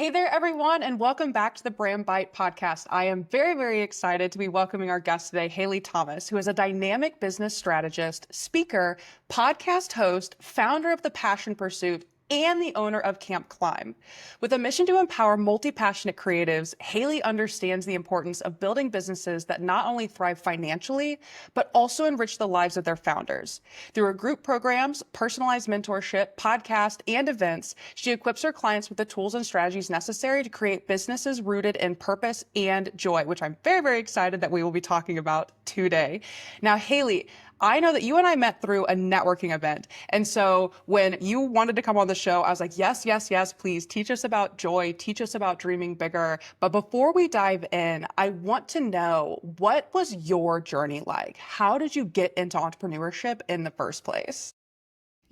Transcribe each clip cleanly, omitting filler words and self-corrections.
Hey there, everyone, and welcome back to the Brand Bite podcast. I am very, very excited to be welcoming our guest today, Haley Thomas, who is a dynamic business strategist, speaker, podcast host, founder of The Passion Pursuit, and the owner of Camp Climb. With a mission to empower multi-passionate creatives, Haley understands the importance of building businesses that not only thrive financially, but also enrich the lives of their founders. Through her group programs, personalized mentorship, podcast, and events, she equips her clients with the tools and strategies necessary to create businesses rooted in purpose and joy, which I'm very, very excited that we will be talking about today. Now, Haley, I know that you and I met through a networking event. And so when you wanted to come on the show, I was like, yes, yes, yes, please teach us about joy, teach us about dreaming bigger. But before we dive in, I want to know, what was your journey like? How did you get into entrepreneurship in the first place?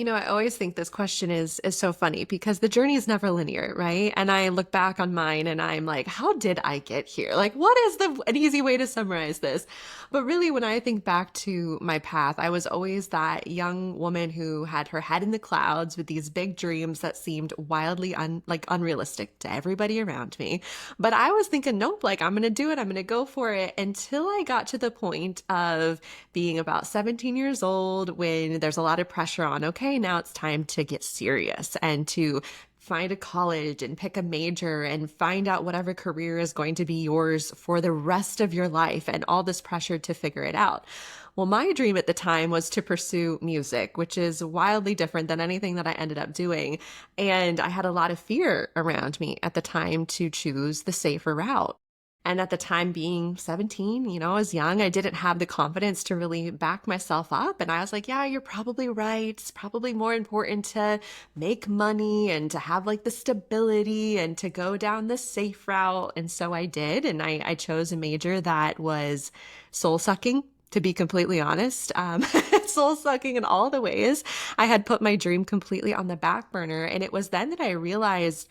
I always think this question is so funny because the journey is never linear, right? And I look back on mine and I'm like, how did I get here? Like, what is an easy way to summarize this? But really, when I think back to my path, I was always that young woman who had her head in the clouds with these big dreams that seemed wildly unrealistic to everybody around me. But I was thinking, nope, like I'm gonna do it, I'm gonna go for it until I got to the point of being about 17 years old when there's a lot of pressure on, okay, now it's time to get serious and to find a college and pick a major and find out whatever career is going to be yours for the rest of your life and all this pressure to figure it out. Well, my dream at the time was to pursue music, which is wildly different than anything that I ended up doing. And I had a lot of fear around me at the time to choose the safer route. And at the time being 17, I was young. I didn't have the confidence to really back myself up. And I was like, yeah, you're probably right. It's probably more important to make money and to have like the stability and to go down the safe route. And so I did. And I chose a major that was soul sucking. To be completely honest, soul sucking in all the ways. I had put my dream completely on the back burner. And it was then that I realized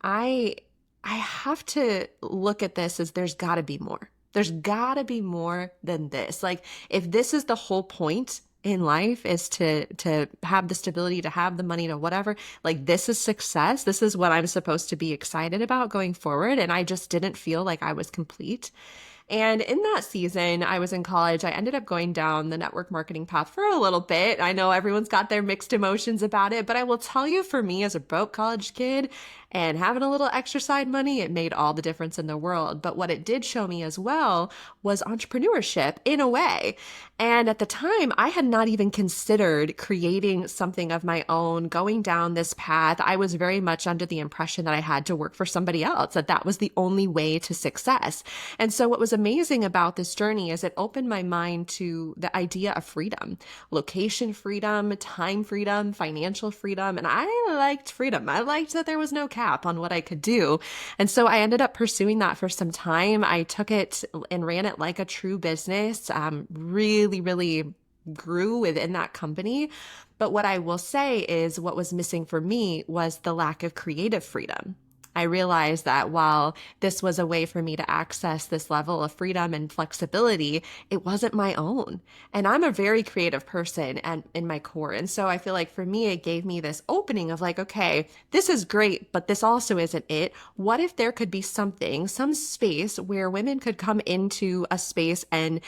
I I have to look at this as there's got to be more. There's got to be more than this. Like if this is the whole point in life is to have the stability, to have the money, to whatever, like this is success. This is what I'm supposed to be excited about going forward. And I just didn't feel like I was complete. And in that season, I was in college. I ended up going down the network marketing path for a little bit. I know everyone's got their mixed emotions about it, but I will tell you, for me as a broke college kid and having a little extra side money, it made all the difference in the world. But what it did show me as well was entrepreneurship in a way. And at the time, I had not even considered creating something of my own, going down this path. I was very much under the impression that I had to work for somebody else, that that was the only way to success. And so what was amazing about this journey is it opened my mind to the idea of freedom, location freedom, time freedom, financial freedom. And I liked freedom. I liked that there was no cap on what I could do. And so I ended up pursuing that for some time. I took it and ran it like a true business, really grew within that company. But what I will say is what was missing for me was the lack of creative freedom. I realized that while this was a way for me to access this level of freedom and flexibility, it wasn't my own. And I'm a very creative person and in my core. And so I feel like for me, it gave me this opening of like, okay, this is great, but this also isn't it. What if there could be something, some space where women could come into a space and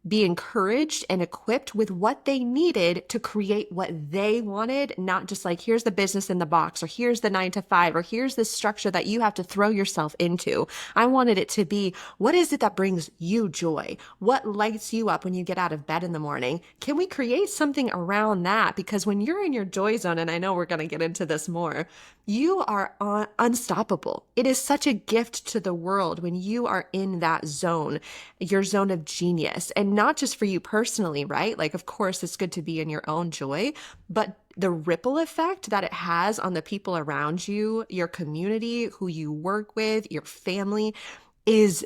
be encouraged and equipped with what they needed to create what they wanted, not just like, here's the business in the box, or here's the 9 to 5, or here's this structure that you have to throw yourself into. I wanted it to be, what is it that brings you joy? What lights you up when you get out of bed in the morning? Can we create something around that? Because when you're in your joy zone, and I know we're going to get into this more, you are unstoppable. It is such a gift to the world when you are in that zone, your zone of genius. And not just for you personally, right? Like, of course, it's good to be in your own joy, but the ripple effect that it has on the people around you, your community, who you work with, your family is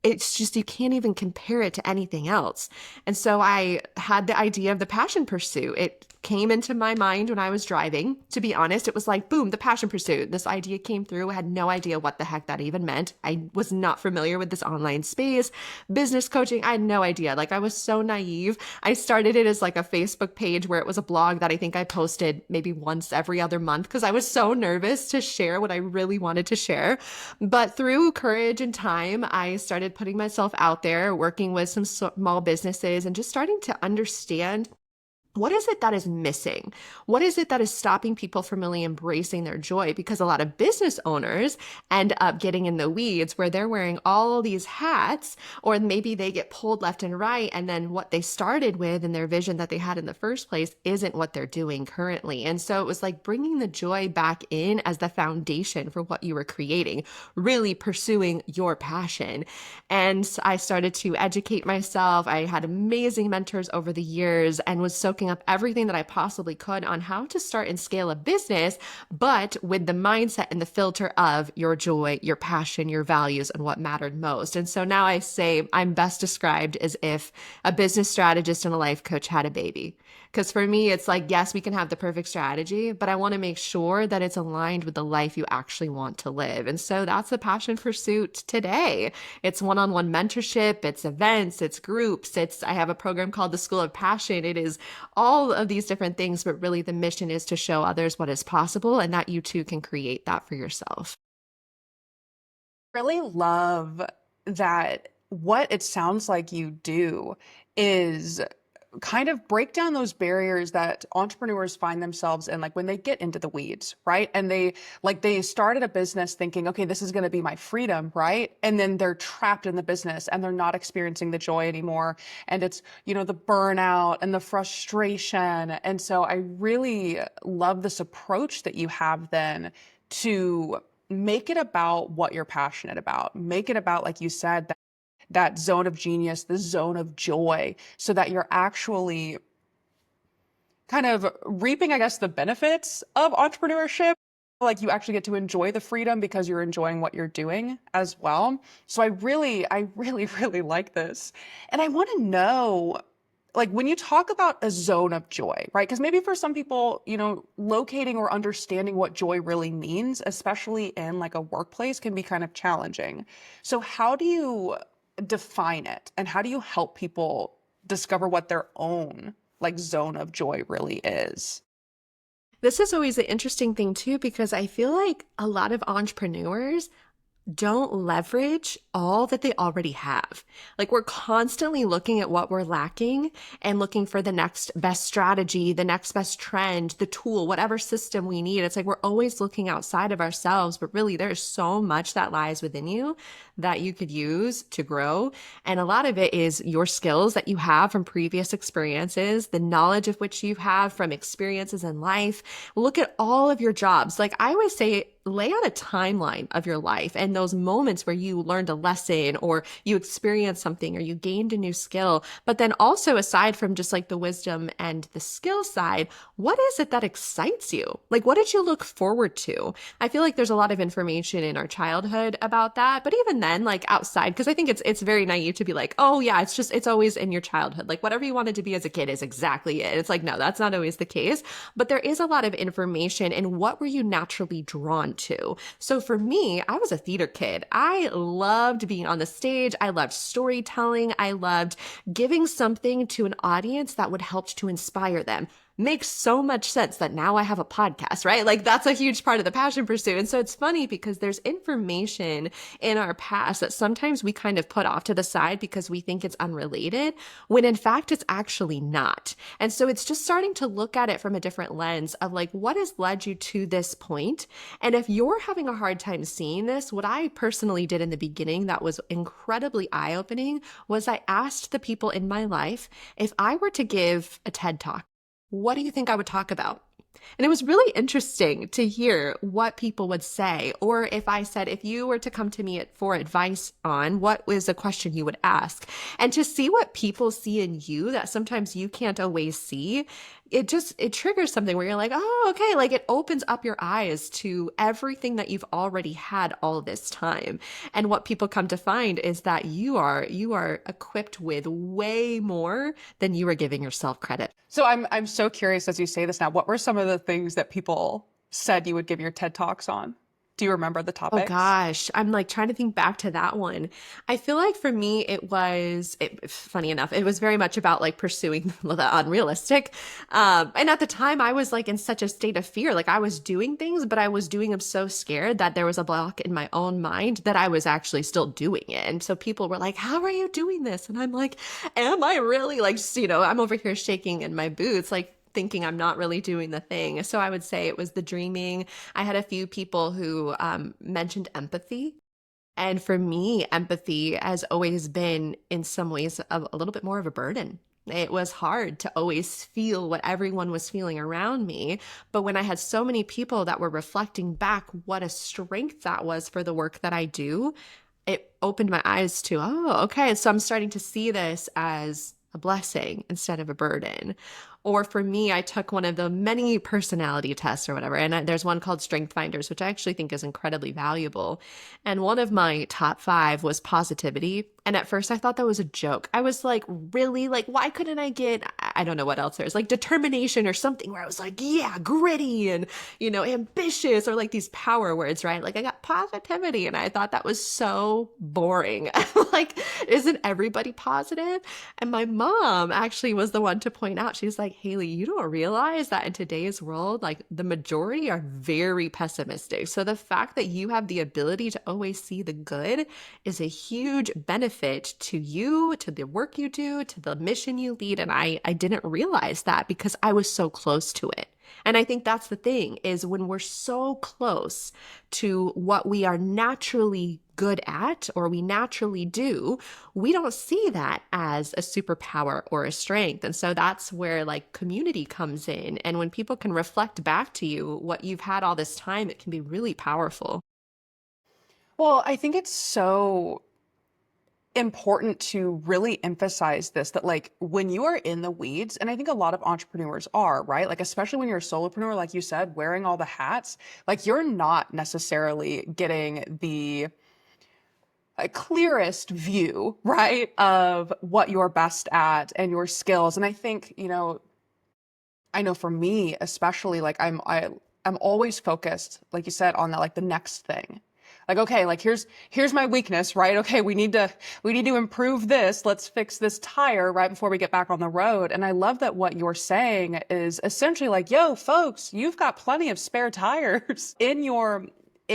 it's just, you can't even compare it to anything else. And so I had the idea of the passion pursuit. It came into my mind when I was driving. To be honest, it was like, boom, the passion pursuit. This idea came through. I had no idea what the heck that even meant. I was not familiar with this online space, business coaching. I had no idea. Like I was so naive. I started it as like a Facebook page where it was a blog that I think I posted maybe once every other month because I was so nervous to share what I really wanted to share. But through courage and time, I started putting myself out there, working with some small businesses and just starting to understand what is it that is missing? What is it that is stopping people from really embracing their joy? Because a lot of business owners end up getting in the weeds where they're wearing all these hats, or maybe they get pulled left and right. And then what they started with and their vision that they had in the first place isn't what they're doing currently. And so it was like bringing the joy back in as the foundation for what you were creating, really pursuing your passion. And I started to educate myself. I had amazing mentors over the years and was soaking up everything that I possibly could on how to start and scale a business, but with the mindset and the filter of your joy, your passion, your values, and what mattered most. And so now I say I'm best described as if a business strategist and a life coach had a baby. Because for me, it's like, yes, we can have the perfect strategy, but I want to make sure that it's aligned with the life you actually want to live. And so that's the passion pursuit today. It's one-on-one mentorship, it's events, it's groups, I have a program called the School of Passion. It is all of these different things, but really the mission is to show others what is possible and that you too can create that for yourself. Really love that what it sounds like you do is kind of break down those barriers that entrepreneurs find themselves in, like when they get into the weeds, right? And they started a business thinking, okay, this is going to be my freedom, right? And then they're trapped in the business and they're not experiencing the joy anymore. And it's, the burnout and the frustration. And so I really love this approach that you have then to make it about what you're passionate about. Make it about, like you said, that zone of genius, the zone of joy, so that you're actually kind of reaping, I guess, the benefits of entrepreneurship. Like you actually get to enjoy the freedom because you're enjoying what you're doing as well. So I really, really like this. And I want to know, like when you talk about a zone of joy, right? Because maybe for some people, locating or understanding what joy really means, especially in like a workplace, can be kind of challenging. So how do you define it and how do you help people discover what their own like zone of joy really is? This is always an interesting thing too, because I feel like a lot of entrepreneurs don't leverage all that they already have. Like we're constantly looking at what we're lacking and looking for the next best strategy, the next best trend, the tool, whatever system we need. It's like we're always looking outside of ourselves, but really there's so much that lies within you that you could use to grow. And a lot of it is your skills that you have from previous experiences, the knowledge of which you have from experiences in life. Look at all of your jobs. Like I always say, lay out a timeline of your life and those moments where you learned a lesson or you experienced something or you gained a new skill. But then also aside from just like the wisdom and the skill side, what is it that excites you? Like what did you look forward to? I feel like there's a lot of information in our childhood about that, but even then, like outside, because I think it's very naive to be like, oh yeah, it's always in your childhood. Like whatever you wanted to be as a kid is exactly it. It's like, no, that's not always the case. But there is a lot of information in what were you naturally drawn to. So for me, I was a theater kid. I loved being on the stage. I loved storytelling. I loved giving something to an audience that would help to inspire them. Makes so much sense that now I have a podcast, right? Like that's a huge part of the passion pursuit. And so it's funny because there's information in our past that sometimes we kind of put off to the side because we think it's unrelated, when in fact it's actually not. And so it's just starting to look at it from a different lens of like, what has led you to this point? And if you're having a hard time seeing this, what I personally did in the beginning that was incredibly eye-opening was I asked the people in my life, if I were to give a TED Talk, what do you think I would talk about? And it was really interesting to hear what people would say. Or if I said, if you were to come to me for advice on what was a question you would ask, and to see what people see in you that sometimes you can't always see, it triggers something where you're like, oh, okay, like it opens up your eyes to everything that you've already had all this time. And what people come to find is that you are equipped with way more than you are giving yourself credit. So I'm so curious as you say this now, what were some of the things that people said you would give your TED Talks on? Do you remember the Oh topics? gosh, I'm like trying to think back to that one. I feel like for me, funny enough, it was very much about like pursuing the unrealistic. And at the time, I was like in such a state of fear. Like I was doing things, but I was doing them so scared that there was a block in my own mind that I was actually still doing it. And so people were like, how are you doing this? And I'm like, am I really like, I'm over here shaking in my boots, like thinking I'm not really doing the thing. So I would say it was the dreaming. I had a few people who mentioned empathy. And for me, empathy has always been, in some ways, a little bit more of a burden. It was hard to always feel what everyone was feeling around me. But when I had so many people that were reflecting back what a strength that was for the work that I do, it opened my eyes to, oh, okay. So I'm starting to see this as a blessing instead of a burden. Or for me, I took one of the many personality tests or whatever, and there's one called Strength Finders, which I actually think is incredibly valuable. And one of my top five was positivity. And at first, I thought that was a joke. I was like, really? Like, why couldn't I get, I don't know what else there's, like determination or something where I was like, yeah, gritty and, ambitious, or like these power words, right? Like, I got positivity. And I thought that was so boring. Like, isn't everybody positive? And my mom actually was the one to point out, she's like, Haley, you don't realize that in today's world, like the majority are very pessimistic. So the fact that you have the ability to always see the good is a huge benefit to you, to the work you do, to the mission you lead. And I didn't realize that because I was so close to it. And I think that's the thing is when we're so close to what we are naturally good at or we naturally do, we don't see that as a superpower or a strength. And so that's where like community comes in. And when people can reflect back to you what you've had all this time, it can be really powerful. Well, I think it's so important to really emphasize this that like when you are in the weeds, and I think a lot of entrepreneurs are, right? Like especially when you're a solopreneur, like you said, wearing all the hats, like you're not necessarily getting the clearest view, right, of what you're best at and your skills. And I think, I know for me, especially like I'm always focused, like you said, on that like the next thing. Like, okay, like here's my weakness, right? Okay, we need to improve this. Let's fix this tire right before we get back on the road. And I love that what you're saying is essentially like, yo, folks, you've got plenty of spare tires in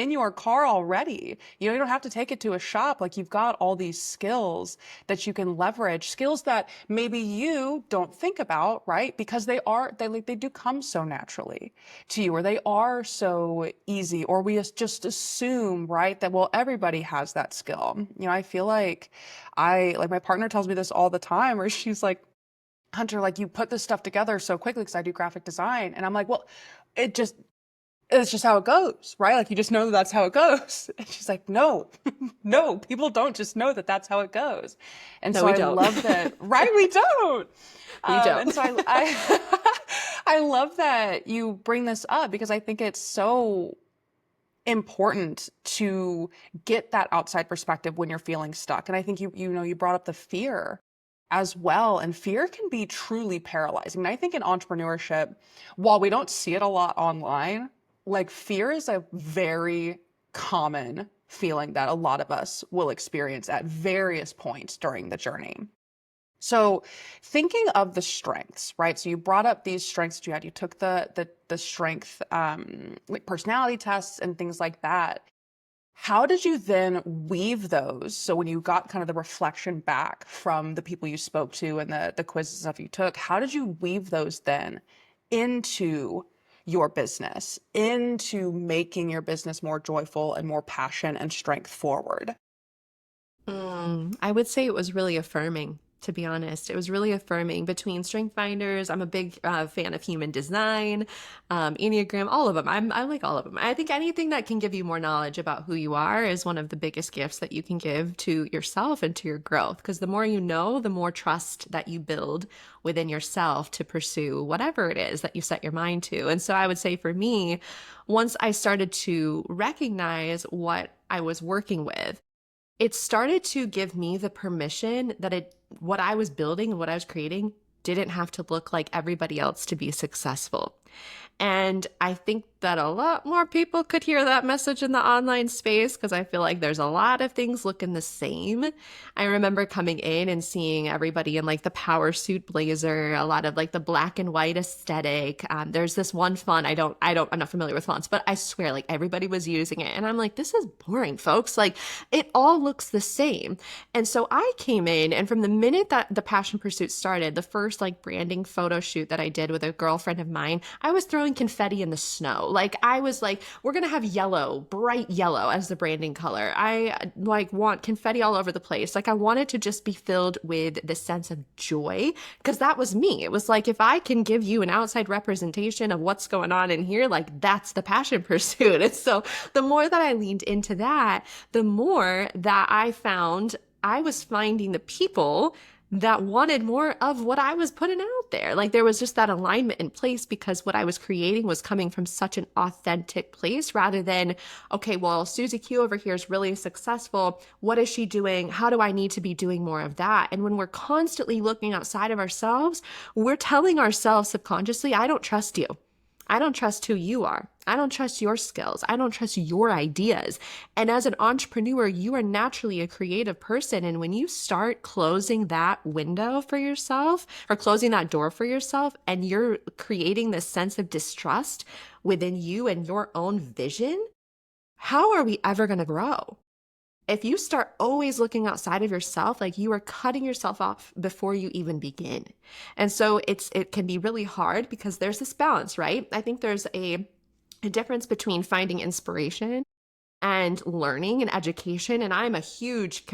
your car already. You don't have to take it to a shop. Like you've got all these skills that you can leverage, skills that maybe you don't think about, right? Because they do come so naturally to you, or they are so easy, or we just assume, right, that well, everybody has that skill. I feel like like my partner tells me this all the time, where she's like, Hunter, like you put this stuff together so quickly because I do graphic design. And I'm like, well, it just it's just how it goes, right? Like you just know that that's how it goes. And she's like, no, no, people don't just know that that's how it goes. And No, so we I don't. love that, right? We don't. We don't. And so I love that you bring this up because I think it's so important to get that outside perspective when you're feeling stuck. And I think you brought up the fear as well. And fear can be truly paralyzing. And I think in entrepreneurship, while we don't see it a lot online, like fear is a very common feeling that a lot of us will experience at various points during the journey. So thinking of the strengths, right? So you brought up these strengths that you had. You took the strength like personality tests and things like that. How did you then weave those? So when you got kind of the reflection back from the people you spoke to and the quizzes and stuff you took, how did you weave those then into your business, into making your business more joyful and more passion and strength forward? I would say it was really affirming. to be honest. It was really affirming between strength finders. I'm a big fan of human design, Enneagram, all of them. I like all of them. I think anything that can give you more knowledge about who you are is one of the biggest gifts that you can give to yourself and to your growth. Because the more you know, the more trust that you build within yourself to pursue whatever it is that you set your mind to. And so I would say for me, once I started to recognize what I was working with, it started to give me the permission that what I was building and what I was creating didn't have to look like everybody else to be successful. And I think that a lot more people could hear that message in the online space because I feel like there's a lot of things looking the same. I remember coming in and seeing everybody in like the power suit blazer, a lot of like the black and white aesthetic. There's this one font. I'm not familiar with fonts, but I swear like everybody was using it. And I'm like, this is boring, folks. Like it all looks the same. And so I came in, and from the minute that the passion pursuit started, the first like branding photo shoot that I did with a girlfriend of mine, I was throwing confetti in the snow. Like I was like, we're going to have yellow, bright yellow as the branding color. I like want confetti all over the place. Like I wanted to just be filled with this sense of joy because that was me. It was like, if I can give you an outside representation of what's going on in here, like that's the passion pursuit. And so the more that I leaned into that, the more that I found I was finding the people that wanted more of what I was putting out there. Like there was just that alignment in place because what I was creating was coming from such an authentic place rather than, okay, well, Susie Q over here is really successful. What is she doing? How do I need to be doing more of that? And when we're constantly looking outside of ourselves, we're telling ourselves subconsciously, I don't trust you. I don't trust who you are. I don't trust your skills. I don't trust your ideas. And as an entrepreneur, you are naturally a creative person. And when you start closing that window for yourself or closing that door for yourself, and you're creating this sense of distrust within you and your own vision, how are we ever going to grow? If you start always looking outside of yourself, like you are cutting yourself off before you even begin. And so it can be really hard because there's this balance, right? I think there's a difference between finding inspiration and learning and education. And I'm a huge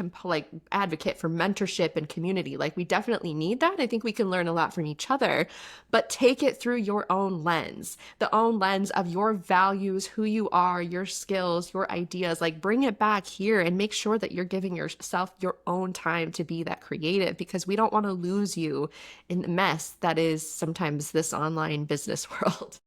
advocate for mentorship and community. Like we definitely need that. I think we can learn a lot from each other, but take it through your own lens, the own lens of your values, who you are, your skills, your ideas. Like bring it back here and make sure that you're giving yourself your own time to be that creative because we don't want to lose you in the mess that is sometimes this online business world.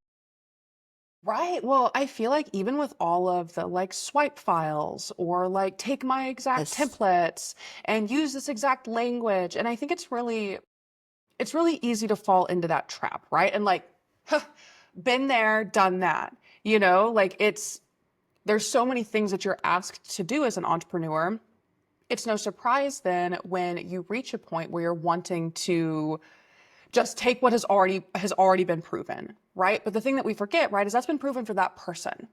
Right. Well, I feel like even with all of the like swipe files or like take my exact Yes. templates and use this exact language. And I think it's really easy to fall into that trap, right? And like, huh, been there, done that. Like there's so many things that you're asked to do as an entrepreneur. It's no surprise then when you reach a point where you're wanting to just take what has already been proven, right? But the thing that we forget, right, is that's been proven for that person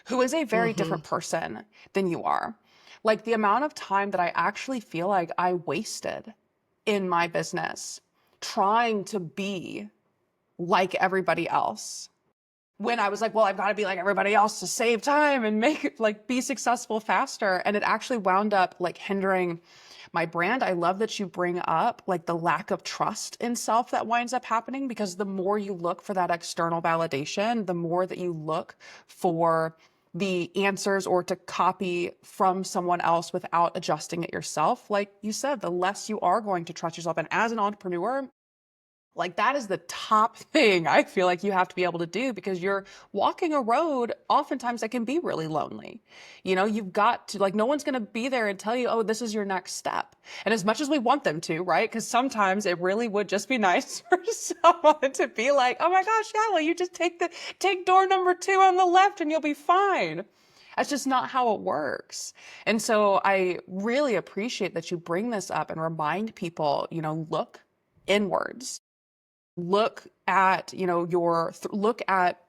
who is a very Mm-hmm. different person than you are. Like the amount of time that I actually feel like I wasted in my business trying to be like everybody else. When I was like, well, I've got to be like everybody else to save time and make it like be successful faster. And it actually wound up like hindering my brand. I love that you bring up like the lack of trust in self that winds up happening because the more you look for that external validation, the more that you look for the answers or to copy from someone else without adjusting it yourself. Like you said, the less you are going to trust yourself. And as an entrepreneur, like that is the top thing I feel like you have to be able to do because you're walking a road oftentimes that can be really lonely. You've got to like no one's going to be there and tell you, "Oh, this is your next step." And as much as we want them to, right? Cuz sometimes it really would just be nice for someone to be like, "Oh my gosh, yeah, well you just take door number 2 on the left and you'll be fine." That's just not how it works. And so I really appreciate that you bring this up and remind people, look inwards, look at look at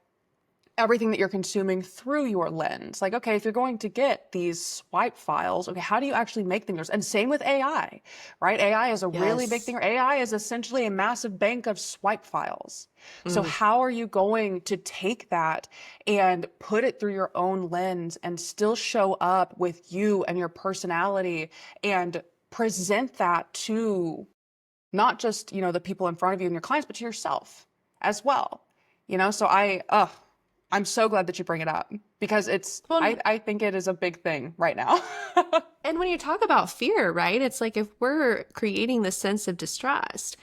everything that you're consuming through your lens. Like, okay, if you're going to get these swipe files, okay, how do you actually make them yours? And same with AI, right? AI is a really big Yes. thing. AI is essentially a massive bank of swipe files. So Mm. how are you going to take that and put it through your own lens and still show up with you and your personality and present that to not just, the people in front of you and your clients, but to yourself as well. So I'm so glad that you bring it up because Well, I think it is a big thing right now. and when you talk about fear, right? It's like if we're creating this sense of distrust,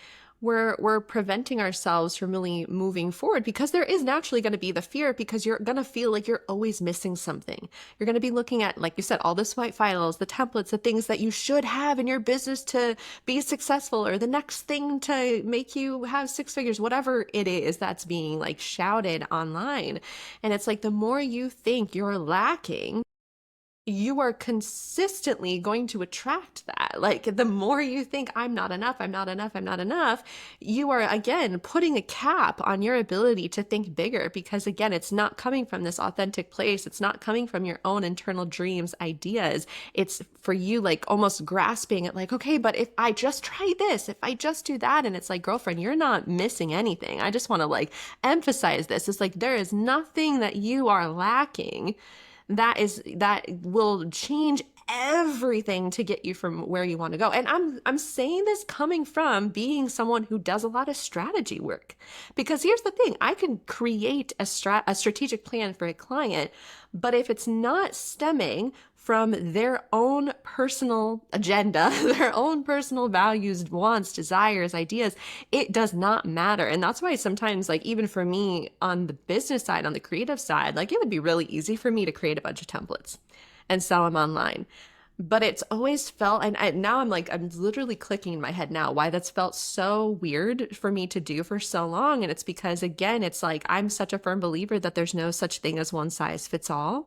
we're preventing ourselves from really moving forward because there is naturally going to be the fear because you're going to feel like you're always missing something. You're going to be looking at, like you said, all the swipe files, the templates, the things that you should have in your business to be successful, or the next thing to make you have six figures, whatever it is that's being like shouted online. And it's like the more you think you're lacking, you are consistently going to attract that. Like the more you think I'm not enough, I'm not enough, I'm not enough, you are again putting a cap on your ability to think bigger because again, it's not coming from this authentic place. It's not coming from your own internal dreams, ideas. It's for you like almost grasping at like, okay, but if I just try this, if I just do that, and it's like, girlfriend, you're not missing anything. I just want to like emphasize this. It's like there is nothing that you are lacking that will change everything to get you from where you want to go. And I'm saying this coming from being someone who does a lot of strategy work. Because here's the thing, I can create a strategic plan for a client, but if it's not stemming from their own personal agenda, their own personal values, wants, desires, ideas, it does not matter. And that's why sometimes, like, even for me on the business side, on the creative side, like, it would be really easy for me to create a bunch of templates and sell them online. But it's always felt, and now I'm like, I'm literally clicking in my head now why that's felt so weird for me to do for so long. And it's because, again, it's like I'm such a firm believer that there's no such thing as one size fits all,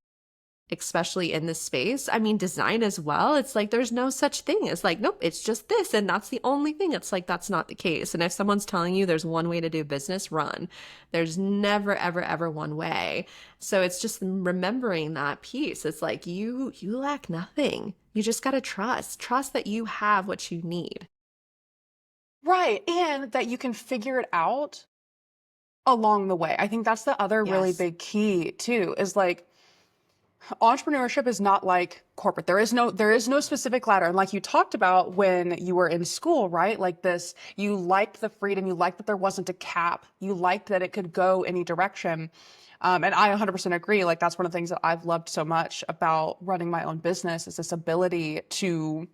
especially in this space. I mean, design as well. It's like there's no such thing. It's like, nope, it's just this. And that's the only thing. It's like, that's not the case. And if someone's telling you there's one way to do business, run. There's never, ever, ever one way. So it's just remembering that piece. It's like you lack nothing. You just got to trust that you have what you need. Right. And that you can figure it out along the way. I think that's the other really Yes. big key too, is like entrepreneurship is not like corporate. There is no specific ladder. And like you talked about when you were in school, right? Like this, you liked the freedom, you liked that there wasn't a cap, you liked that it could go any direction. And I 100% agree. Like that's one of the things that I've loved so much about running my own business is this ability to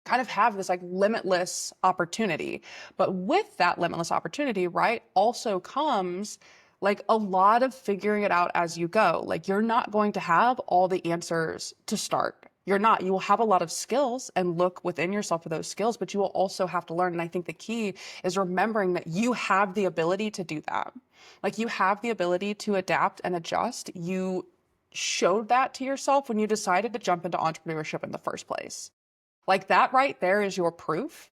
kind of have this like limitless opportunity. But with that limitless opportunity, right, also comes like a lot of figuring it out as you go. Like you're not going to have all the answers to start. You're not. You will have a lot of skills and look within yourself for those skills, but you will also have to learn. And I think the key is remembering that you have the ability to do that. Like you have the ability to adapt and adjust. You showed that to yourself when you decided to jump into entrepreneurship in the first place. Like that right there is your proof.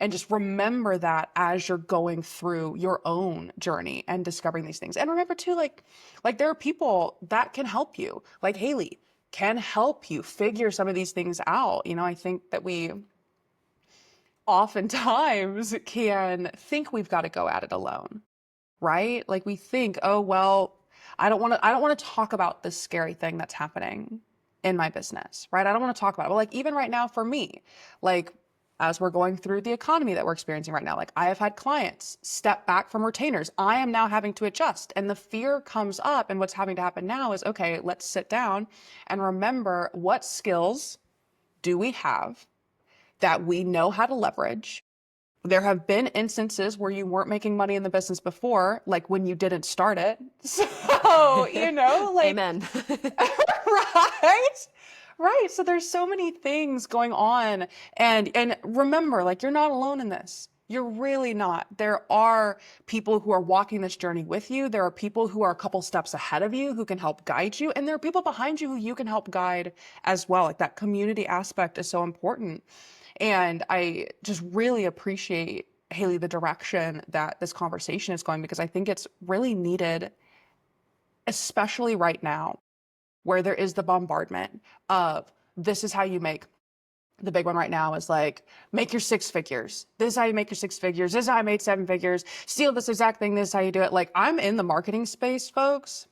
And just remember that as you're going through your own journey and discovering these things. And remember too, like there are people that can help you, like Haley can help you figure some of these things out. I think that we oftentimes can think we've got to go at it alone, right? Like we think, oh, well, I don't want to talk about this scary thing that's happening in my business, right? I don't want to talk about it. But like even right now for me, like as we're going through the economy that we're experiencing right now, like I have had clients step back from retainers. I am now having to adjust. And the fear comes up. And what's having to happen now is, okay, let's sit down and remember what skills do we have that we know how to leverage. There have been instances where you weren't making money in the business before, like when you didn't start it. So, like, Amen. right? Right. So there's so many things going on. And remember, like you're not alone in this. You're really not. There are people who are walking this journey with you. There are people who are a couple steps ahead of you who can help guide you. And there are people behind you who you can help guide as well. Like that community aspect is so important. And I just really appreciate, Haley, the direction that this conversation is going because I think it's really needed, especially right now, where there is the bombardment of this is how you make. The big one right now is like, make your six figures. This is how you make your six figures. This is how I made seven figures. Steal this exact thing. This is how you do it. Like, I'm in the marketing space, folks.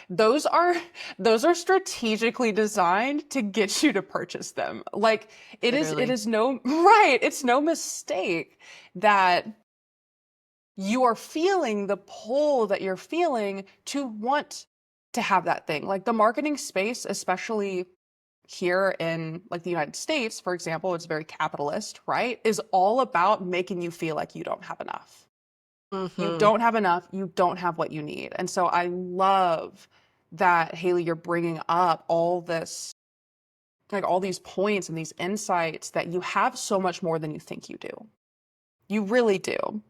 Those are those are strategically designed to get you to purchase them. Like it Literally. is no right, it's no mistake that you are feeling the pull that you're feeling to want to have that thing. Like the marketing space, especially here in like the United States, for example, it's very capitalist, right? Is all about making you feel like you don't have enough. You Hmm. don't have enough, you don't have what you need. And so I love that, Haley, you're bringing up all this, like all these points and these insights that you have so much more than you think you do. You really do.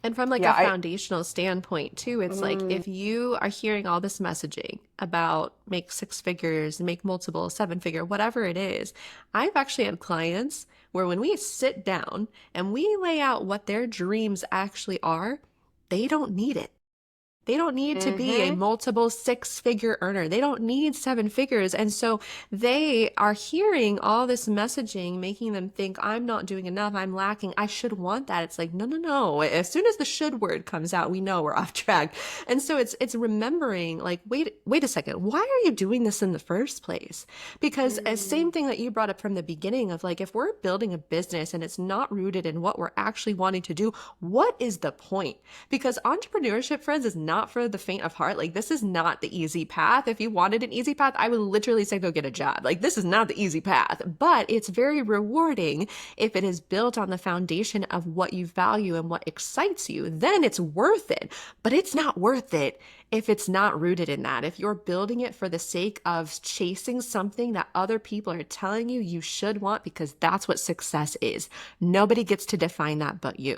And from like a Yeah, foundational standpoint too, it's like mm, if you are hearing all this messaging about make six figures, make multiple, seven figure, whatever it is, I've actually had clients where when we sit down and we lay out what their dreams actually are, they don't need it. They don't need to be a mm-hmm. multiple six-figure earner. They don't need seven figures. And so they are hearing all this messaging, making them think, I'm not doing enough. I'm lacking. I should want that. It's like, no, no, no. As soon as the should word comes out, we know we're off track. And so it's remembering like, wait a second. Why are you doing this in the first place? Because as Mm, same thing that you brought up from the beginning of like, if we're building a business and it's not rooted in what we're actually wanting to do, what is the point? Because entrepreneurship, friends, is not for the faint of heart. Like, this is not the easy path. If you wanted an easy path, I would literally say go get a job. Like, this is not the easy path, but it's very rewarding if it is built on the foundation of what you value and what excites you. Then it's worth it, but it's not worth it if it's not rooted in that. If you're building it for the sake of chasing something that other people are telling you you should want, because that's what success is. Nobody gets to define that but you.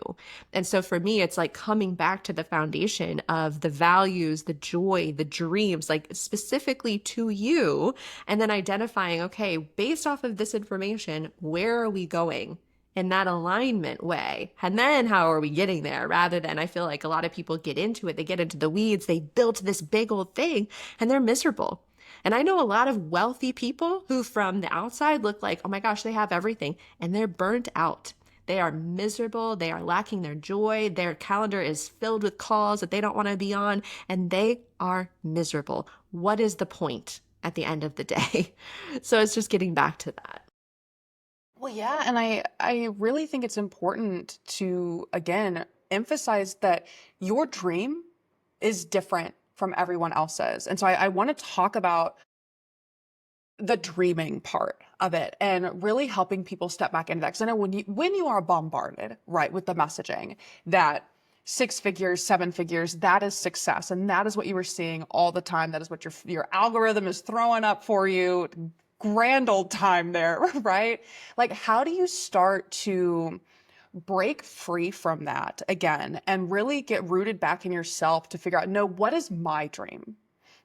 And so for me, it's like coming back to the foundation of the values, the joy, the dreams, like specifically to you, and then identifying, okay, based off of this information, where are we going? In that alignment way. And then how are we getting there? Rather than I feel like a lot of people get into it, they get into the weeds, they built this big old thing and they're miserable. And I know a lot of wealthy people who from the outside look like, oh my gosh, they have everything and they're burnt out. They are miserable. They are lacking their joy. Their calendar is filled with calls that they don't want to be on, and they are miserable. What is the point at the end of the day? So it's just getting back to that. well, yeah, and I really think it's important to again emphasize that your dream is different from everyone else's. And so I want to talk about the dreaming part of it and really helping people step back into that. Because I know when you are bombarded, right, with the messaging that six figures, seven figures, that is success. And that is what you were seeing all the time. That is what your algorithm is throwing up for you. Grand old time there, right? Like, how do you start to break free from that again and really get rooted back in yourself to figure out, no, what is my dream?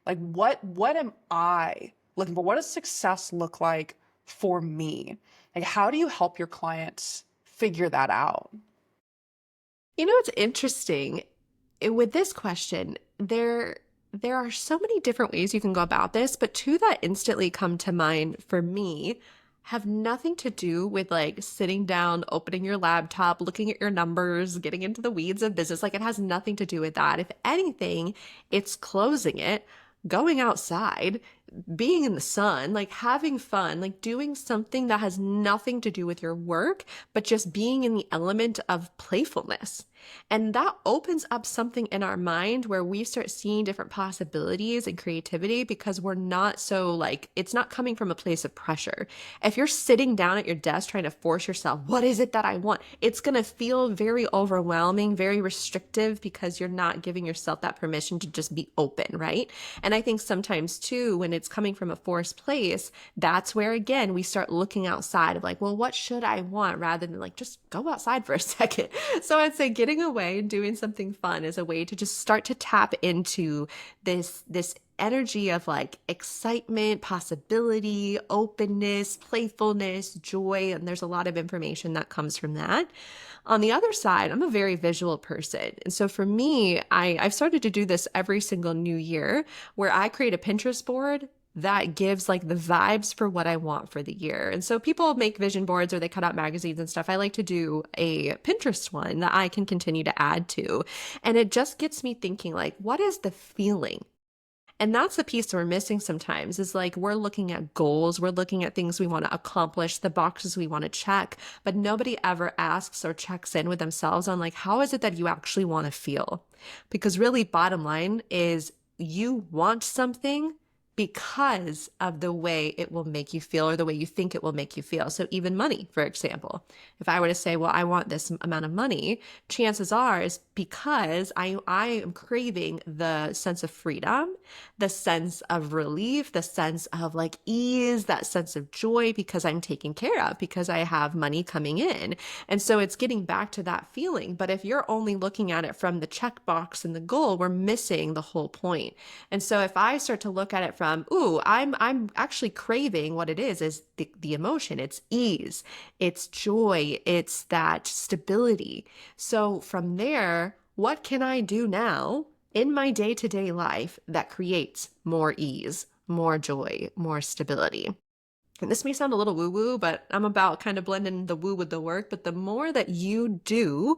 Like what am I looking for? What does success look like for me? Like how do you help your clients figure that out? You know, it's interesting. With this question, there are so many different ways you can go about this, but two that instantly come to mind for me have nothing to do with like sitting down, opening your laptop, looking at your numbers, getting into the weeds of business. Like it has nothing to do with that. If anything, it's closing it, going outside, being in the sun, like having fun, like doing something that has nothing to do with your work, but just being in the element of playfulness. And that opens up something in our mind where we start seeing different possibilities and creativity because we're not so like, it's not coming from a place of pressure. If you're sitting down at your desk trying to force yourself, what is it that I want? It's going to feel very overwhelming, very restrictive because you're not giving yourself that permission to just be open, right? And I think sometimes too, when it's coming from a forced place, that's where again we start looking outside of like, well, what should I want rather than like just go outside for a second. So I'd say getting away and doing something fun is a way to just start to tap into this energy of like excitement, possibility, openness, playfulness, joy, and there's a lot of information that comes from that. On the other side, I'm a very visual person. And so for me, I've started to do this every single new year where I create a Pinterest board that gives like the vibes for what I want for the year. And so people make vision boards or they cut out magazines and stuff. I like to do a Pinterest one that I can continue to add to. And it just gets me thinking like, what is the feeling And that's the piece that we're missing sometimes is like we're looking at goals, we're looking at things we want to accomplish, the boxes we want to check, but nobody ever asks or checks in with themselves on like, how is it that you actually want to feel? Because really, bottom line is you want something because of the way it will make you feel or the way you think it will make you feel. So even money, for example, if I were to say, well, I want this amount of money, chances are is because I am craving the sense of freedom, the sense of relief, the sense of like ease, that sense of joy because I'm taken care of, because I have money coming in. And so it's getting back to that feeling. But if you're only looking at it from the checkbox and the goal, we're missing the whole point. And so if I start to look at it from, ooh, I'm actually craving what it is the emotion. It's ease, it's joy, it's that stability. So from there, what can I do now in my day-to-day life that creates more ease, more joy, more stability? And this may sound a little woo-woo, but I'm about kind of blending the woo with the work. But the more that you do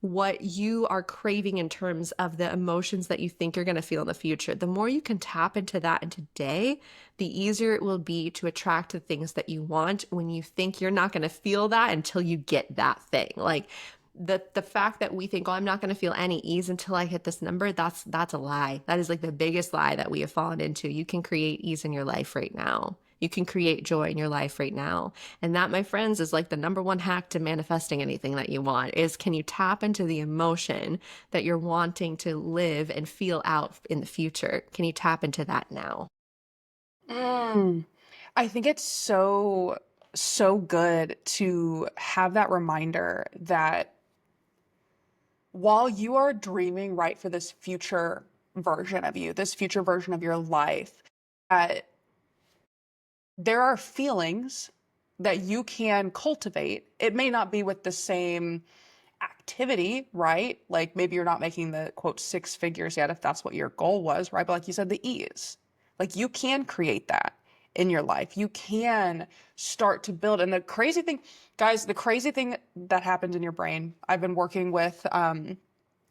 what you are craving in terms of the emotions that you think you're going to feel in the future, the more you can tap into that in today, the easier it will be to attract the things that you want when you think you're not going to feel that until you get that thing. Like the fact that we think, oh, I'm not going to feel any ease until I hit this number, that's a lie. That is like the biggest lie that we have fallen into. You can create ease in your life right now. You can create joy in your life right now. And that, my friends, is like the number one hack to manifesting anything that you want is, can you tap into the emotion that you're wanting to live and feel out in the future? Can you tap into that now? Mm. I think it's so good to have that reminder that while you are dreaming, right, for this future version of you, this future version of your life, uh, there are feelings that you can cultivate. It may not be with the same activity, right? Like maybe you're not making the quote six figures yet, if that's what your goal was, right? But like you said, the ease, like you can create that in your life. You can start to build. And the crazy thing, guys, the crazy thing that happens in your brain, I've been working with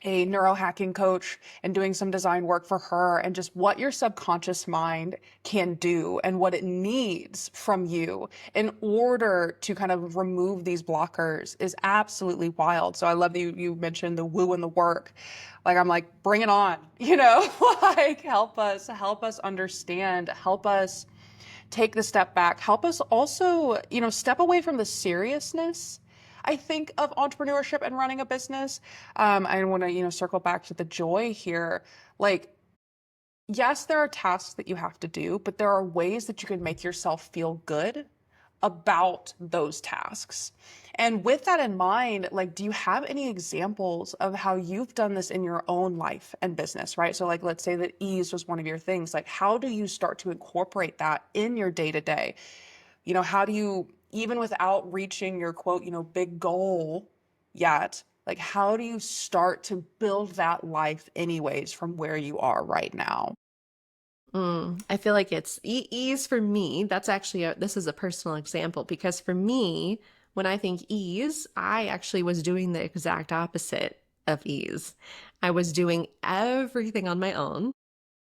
a neurohacking coach and doing some design work for her, and just what your subconscious mind can do and what it needs from you in order to kind of remove these blockers is absolutely wild. So I love that you mentioned the woo and the work. Like I'm like, bring it on, like help us understand, help us take the step back, help us also, step away from the seriousness, I think, of entrepreneurship and running a business. I want to, circle back to the joy here. Like, yes, there are tasks that you have to do, but there are ways that you can make yourself feel good about those tasks. And with that in mind, like, do you have any examples of how you've done this in your own life and business, right? So, like, let's say that ease was one of your things. Like, how do you start to incorporate that in your day to day? How do you, even without reaching your quote, big goal yet, like, how do you start to build that life anyways from where you are right now? I feel like it's ease for me. That's actually this is a personal example because for me, when I think ease, I actually was doing the exact opposite of ease. I was doing everything on my own.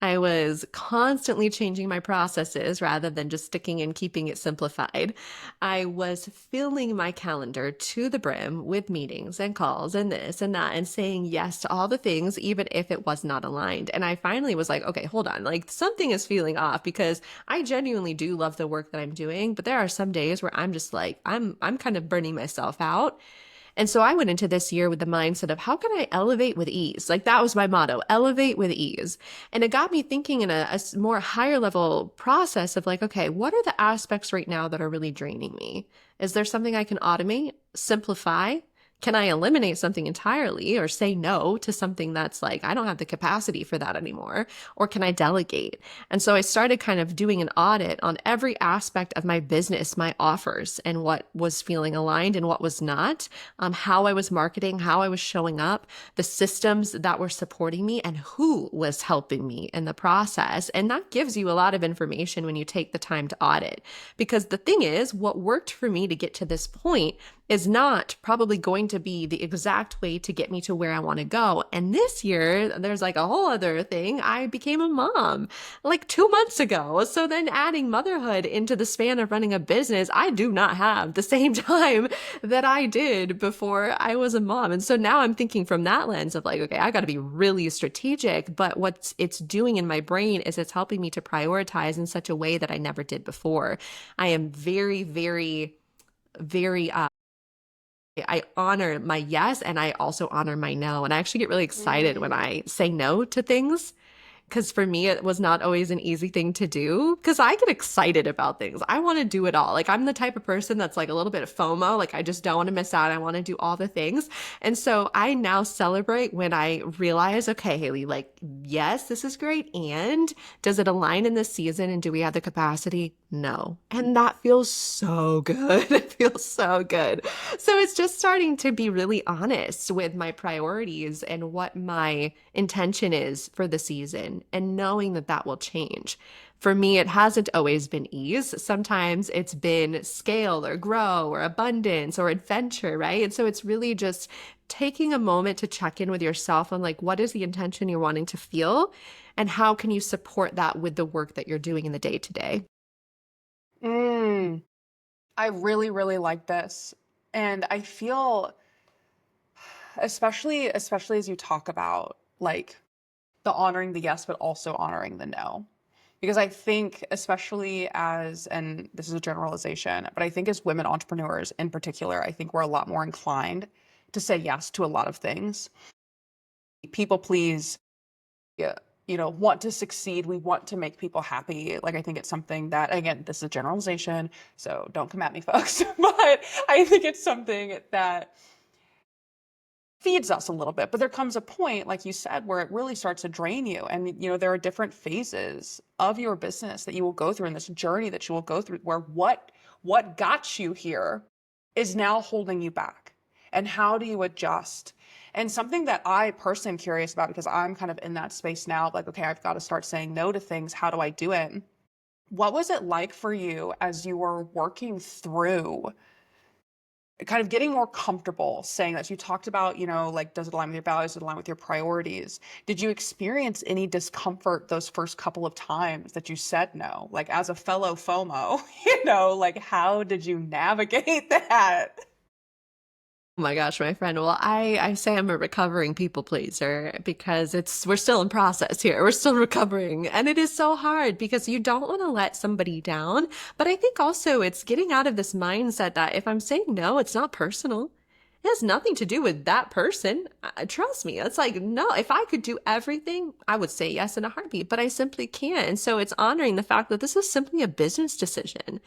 I was constantly changing my processes rather than just sticking and keeping it simplified. I was filling my calendar to the brim with meetings and calls and this and that and saying yes to all the things, even if it was not aligned. And I finally was like, okay, hold on, like something is feeling off because I genuinely do love the work that I'm doing, but there are some days where I'm just like, I'm kind of burning myself out. And so I went into this year with the mindset of how can I elevate with ease? Like that was my motto, elevate with ease. And it got me thinking in a more higher level process of like, okay, what are the aspects right now that are really draining me? Is there something I can automate, simplify? Can I eliminate something entirely or say no to something that's like, I don't have the capacity for that anymore? Or can I delegate? And so I started kind of doing an audit on every aspect of my business, my offers, and what was feeling aligned and what was not, how I was marketing, how I was showing up, the systems that were supporting me, and who was helping me in the process. And that gives you a lot of information when you take the time to audit. Because the thing is, what worked for me to get to this point is not probably going to be the exact way to get me to where I want to go. And this year, there's like a whole other thing. I became a mom like 2 months ago. So then adding motherhood into the span of running a business, I do not have the same time that I did before I was a mom. And so now I'm thinking from that lens of like, okay, I got to be really strategic. But what it's doing in my brain is it's helping me to prioritize in such a way that I never did before. I am very, very, very I honor my yes and I also honor my no. And I actually get really excited when Mm. I say no to things because for me, it was not always an easy thing to do because I get excited about things. I want to do it all. Like, I'm the type of person that's like a little bit of FOMO. Like, I just don't want to miss out. I want to do all the things. And so I now celebrate when I realize, okay, Haley, like, yes, this is great. And does it align in this season? And do we have the capacity? No. And that feels so good. It feels so good. So it's just starting to be really honest with my priorities and what my intention is for the season and knowing that that will change. For me, it hasn't always been ease. Sometimes it's been scale or grow or abundance or adventure, right? And so it's really just taking a moment to check in with yourself on like, what is the intention you're wanting to feel? And how can you support that with the work that you're doing in the day to day? Mm. I really, really like this. And I feel, especially as you talk about like the honoring the yes, but also honoring the no. Because I think, especially as, and this is a generalization, but I think as women entrepreneurs in particular, I think we're a lot more inclined to say yes to a lot of things. People please, yeah, want to succeed. We want to make people happy. Like, I think it's something that, again, this is a generalization, so don't come at me, folks. But I think it's something that feeds us a little bit. But there comes a point, like you said, where it really starts to drain you. And, there are different phases of your business that you will go through in this journey that you will go through where what got you here is now holding you back. And how do you adjust? And something that I personally am curious about because I'm kind of in that space now, like, okay, I've got to start saying no to things. How do I do it? What was it like for you as you were working through kind of getting more comfortable saying that? You talked about, like, does it align with your values? Does it align with your priorities? Did you experience any discomfort those first couple of times that you said no? Like, as a fellow FOMO, like, how did you navigate that? Oh my gosh, my friend. Well, I say I'm a recovering people pleaser because we're still in process here. We're still recovering. And it is so hard because you don't want to let somebody down. But I think also it's getting out of this mindset that if I'm saying no, it's not personal. It has nothing to do with that person. Trust me. It's like, no, if I could do everything, I would say yes in a heartbeat, but I simply can't. And so it's honoring the fact that this is simply a business decision.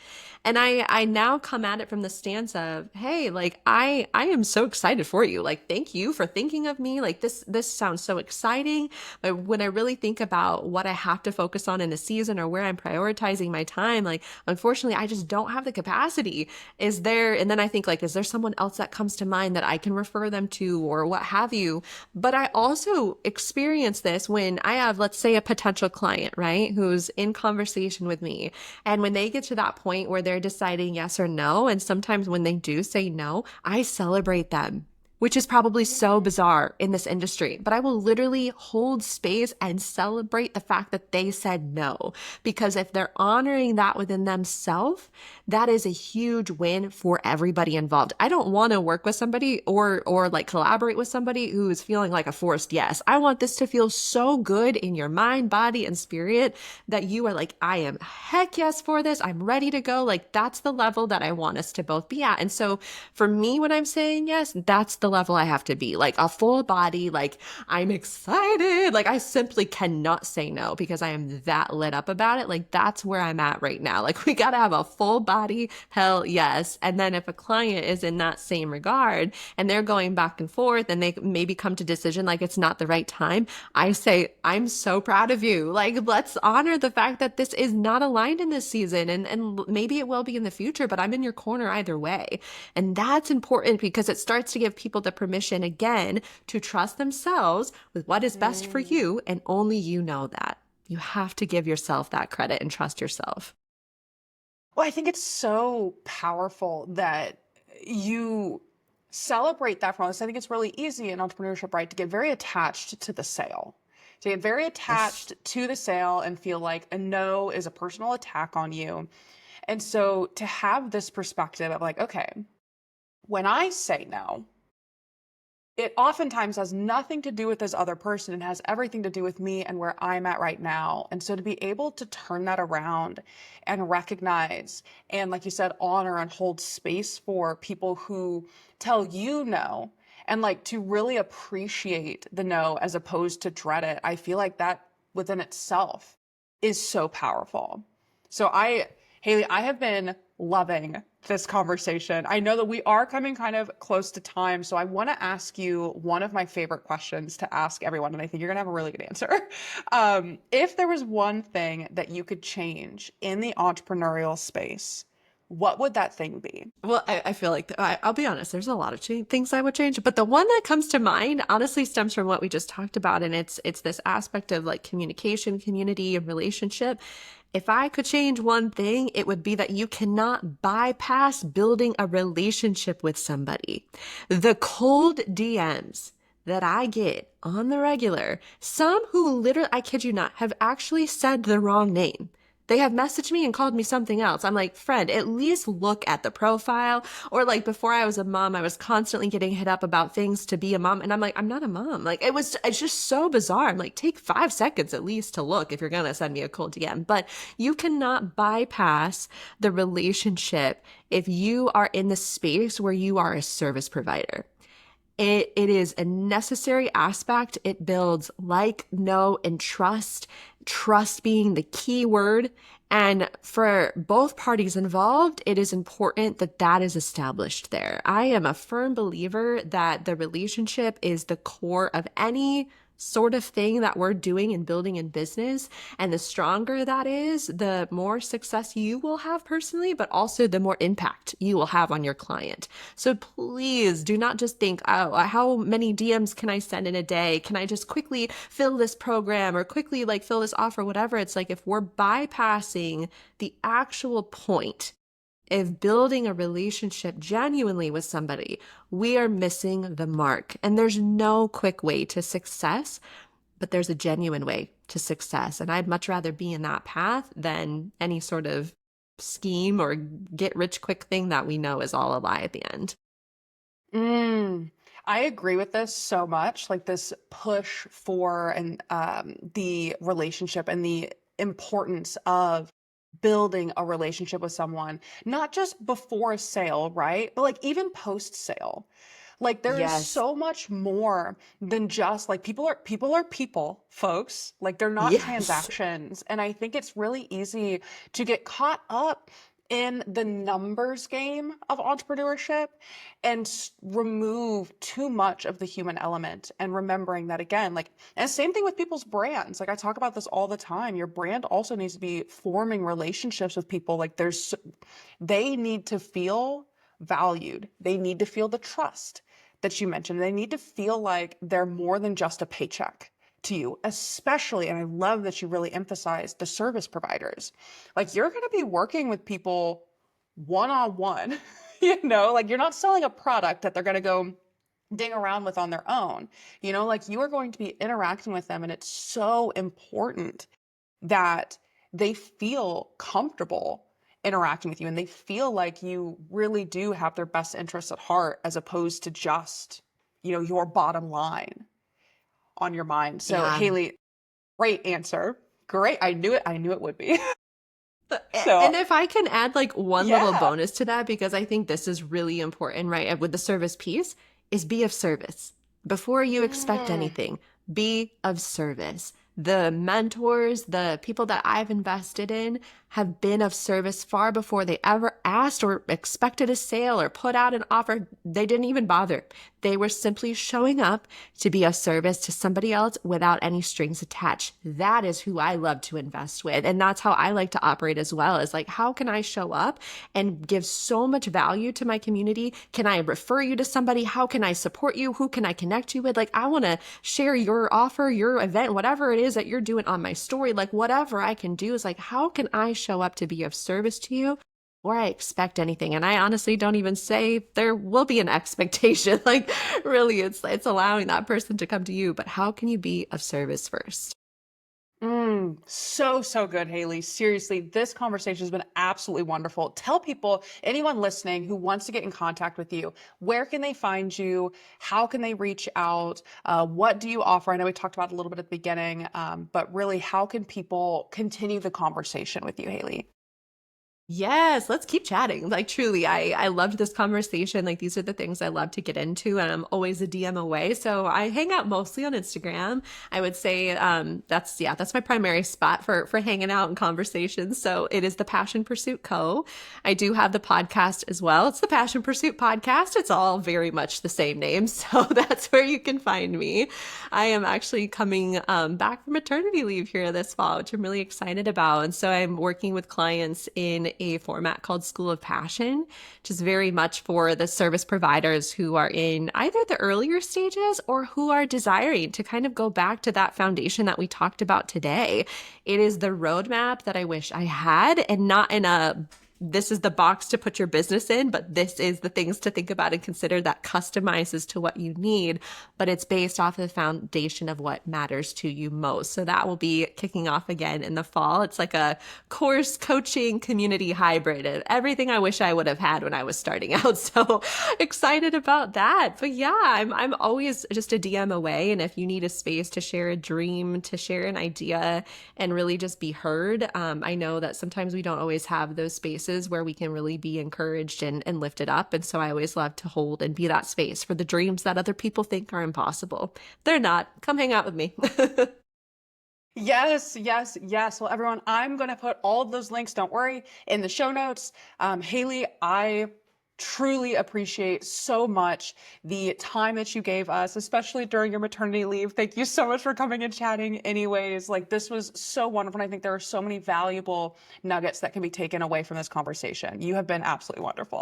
And I now come at it from the stance of, hey, like I am so excited for you. Like, thank you for thinking of me. Like this sounds so exciting. But when I really think about what I have to focus on in a season or where I'm prioritizing my time, like unfortunately, I just don't have the capacity. Is there, and then I think like, is there someone else that comes to mind that I can refer them to or what have you? But I also experience this when I have, let's say, a potential client, right, who's in conversation with me. And when they get to that point where they're deciding yes or no, and sometimes when they do say no, I celebrate them, which is probably so bizarre in this industry, but I will literally hold space and celebrate the fact that they said no. Because if they're honoring that within themselves, that is a huge win for everybody involved. I don't want to work with somebody or like collaborate with somebody who is feeling like a forced yes. I want this to feel so good in your mind, body, and spirit that you are like, I am heck yes for this. I'm ready to go. Like, that's the level that I want us to both be at. And so for me, when I'm saying yes, that's the level I have to be, like a full body, like I'm excited. Like, I simply cannot say no because I am that lit up about it. Like, that's where I'm at right now. Like, we got to have a full body, hell yes. And then if a client is in that same regard and they're going back and forth and they maybe come to decision like it's not the right time, I say, I'm so proud of you. Like, let's honor the fact that this is not aligned in this season. And maybe it will be in the future, but I'm in your corner either way. And that's important because it starts to give people the permission again to trust themselves with what is best for Mm. you. And only you know that. You have to give yourself that credit and trust yourself. Well, I think it's so powerful that you celebrate that from us. I think it's really easy in entrepreneurship, right, to get very attached to the sale, to get very Yes. attached to the sale and feel like a no is a personal attack on you. And so to have this perspective of like, okay, when I say no, it oftentimes has nothing to do with this other person. It has everything to do with me and where I'm at right now. And so to be able to turn that around and recognize and, like you said, honor and hold space for people who tell you no, and like to really appreciate the no as opposed to dread it, I feel like that within itself is so powerful. So Haley, I have been loving this conversation. I know that we are coming kind of close to time, so I want to ask you one of my favorite questions to ask everyone, and I think you're gonna have a really good answer. If there was one thing that you could change in the entrepreneurial space, what would that thing be? Well, I feel like I'll be honest, there's a lot of things I would change, but the one that comes to mind honestly stems from what we just talked about, and it's this aspect of like communication, community, and relationship. If I could change one thing, it would be that you cannot bypass building a relationship with somebody. The cold DMs that I get on the regular, some who literally, I kid you not, have actually said the wrong name. They have messaged me and called me something else. I'm like, friend, at least look at the profile. Or like before I was a mom, I was constantly getting hit up about things to be a mom. And I'm like, I'm not a mom. Like it's just so bizarre. I'm like, take 5 seconds at least to look if you're going to send me a cold DM. But you cannot bypass the relationship if you are in the space where you are a service provider. It is a necessary aspect. It builds like, know, and trust being the key word. And for both parties involved, it is important that that is established there. I am a firm believer that the relationship is the core of any sort of thing that we're doing and building in business. And the stronger that is, the more success you will have personally, but also the more impact you will have on your client. So please do not just think, oh, how many DMs can I send in a day? Can I just quickly fill this program or quickly like fill this offer, whatever? It's like if we're bypassing the actual point of building a relationship genuinely with somebody, we are missing the mark. And there's no quick way to success, but there's a genuine way to success. And I'd much rather be in that path than any sort of scheme or get rich quick thing that we know is all a lie at the end. Mm, I agree with this so much. Like this push for and the relationship and the importance of building a relationship with someone, not just before a sale, right? But like even post sale. Like there is Yes. so much more than just like people are people, folks. Like they're not Yes. transactions. And I think it's really easy to get caught up in the numbers game of entrepreneurship and remove too much of the human element, and remembering that again, like, and same thing with people's brands. Like I talk about this all the time. Your brand also needs to be forming relationships with people. Like they need to feel valued. They need to feel the trust that you mentioned. They need to feel like they're more than just a paycheck to you, especially, and I love that you really emphasize the service providers. Like you're going to be working with people one on one, like you're not selling a product that they're going to go ding around with on their own. Like you are going to be interacting with them, and it's so important that they feel comfortable interacting with you and they feel like you really do have their best interests at heart as opposed to just, your bottom line on your mind. So, Yeah. Haley, great answer. Great. I knew it. I knew it would be. So, And if I can add like one little yeah. bonus to that, because I think this is really important, right? With the service piece, is be of service. Before you expect Mm. anything, be of service. The mentors, the people that I've invested in have been of service far before they ever asked or expected a sale or put out an offer. They didn't even bother. They were simply showing up to be of service to somebody else without any strings attached. That is who I love to invest with. And that's how I like to operate as well, is like, how can I show up and give so much value to my community? Can I refer you to somebody? How can I support you? Who can I connect you with? Like, I want to share your offer, your event, whatever it is that you're doing on my story. Like, whatever I can do is like, how can I show up to be of service to you? or I expect anything. And I honestly don't even say there will be an expectation. Like really it's allowing that person to come to you, but how can you be of service first? So, so good, Haley. Seriously, this conversation has been absolutely wonderful. Tell people, anyone listening who wants to get in contact with you, where can they find you? How can they reach out? What do you offer? I know we talked about it a little bit at the beginning, but really, how can people continue the conversation with you, Haley? Yes, let's keep chatting. Like truly, I loved this conversation. Like these are the things I love to get into, and I'm always a DM away. So I hang out mostly on Instagram. I would say that's yeah, that's my primary spot for hanging out and conversations. So it is the Passion Pursuit Co. I do have the podcast as well. It's the Passion Pursuit Podcast. It's all very much the same name, so that's where you can find me. I am actually coming back from maternity leave here this fall, which I'm really excited about. And so I'm working with clients in a format called School of Passion, which is very much for the service providers who are in either the earlier stages or who are desiring to kind of go back to that foundation that we talked about today. It is the roadmap that I wish I had, and not in a this is the box to put your business in, but this is the things to think about and consider that customizes to what you need, but it's based off of the foundation of what matters to you most. So that will be kicking off again in the fall. It's like a course coaching community hybrid of everything I wish I would have had when I was starting out. So excited about that. But yeah, I'm always just a DM away. And if you need a space to share a dream, to share an idea, and really just be heard, I know that sometimes we don't always have those spaces where we can really be encouraged and lifted up. And so I always love to hold and be that space for the dreams that other people think are impossible. They're not. Come hang out with me. Yes, yes, yes. Well, everyone, I'm going to put all of those links, don't worry, in the show notes. Haley, I truly appreciate so much the time that you gave us, especially during your maternity leave. Thank you so much for coming and chatting. Anyways, like this was so wonderful. And I think there are so many valuable nuggets that can be taken away from this conversation. You have been absolutely wonderful.